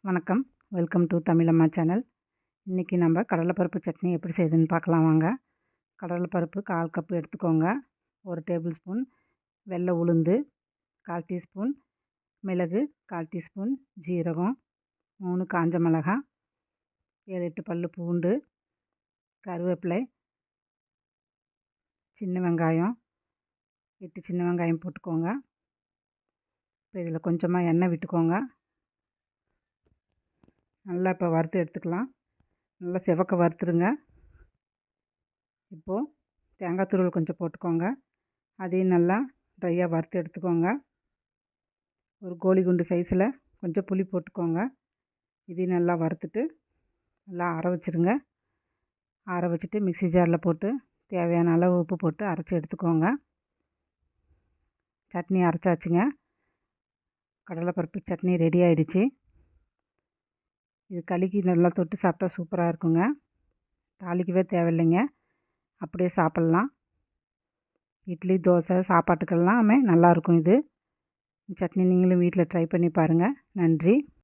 வணக்கம். Welcome to Tamilamma channel. இன்றைக்கி நம்ம கடலைப்பருப்பு சட்னி எப்படி செய்யுதுன்னு பார்க்கலாம் வாங்க. கடலைப்பருப்பு 1/4 கப் எடுத்துக்கோங்க. 1 டேபிள் ஸ்பூன் வெள்ளை உளுந்து, 1/4 டீஸ்பூன் மிளகு, 1/4 டீஸ்பூன் ஜீரகம், 3 காஞ்ச மிளகாய், 7 8 பல் பூண்டு, கருவேப்பிலை, சின்ன வெங்காயம் 8 சின்ன வெங்காயம் போட்டுக்கோங்க. இப்போ இதில் கொஞ்சமாக எண்ணெய் விட்டுக்கோங்க. நல்லா இப்போ வறுத்து எடுத்துக்கலாம். நல்லா செவக்க வறுத்துருங்க. இப்போது தேங்காய் துருவல் கொஞ்சம் போட்டுக்கோங்க. அதையும் நல்லா ட்ரையாக வறுத்து எடுத்துக்கோங்க. ஒரு கோழி குண்டு சைஸில் கொஞ்சம் புளி போட்டுக்கோங்க. இதையும் நல்லா வறுத்துட்டு நல்லா ஆற வச்சுருங்க. ஆற வச்சுட்டு மிக்ஸி ஜாரில் போட்டு தேவையான அளவு உப்பு போட்டு அரைச்சி எடுத்துக்கோங்க. சட்னி அரைச்சாச்சுங்க. கடலைப்பருப்பு சட்னி ரெடி ஆகிடுச்சு. இது களிக்கு நல்லா தொட்டு சாப்பிட்டா சூப்பராக இருக்குங்க. தாளிக்கவே தேவையில்லைங்க, அப்படியே சாப்பிட்லாம். இட்லி, தோசை, சாப்பாட்டுக்கெல்லாமே நல்லாயிருக்கும் இது சட்னி. நீங்களும் வீட்டில் ட்ரை பண்ணி பாருங்கள். நன்றி.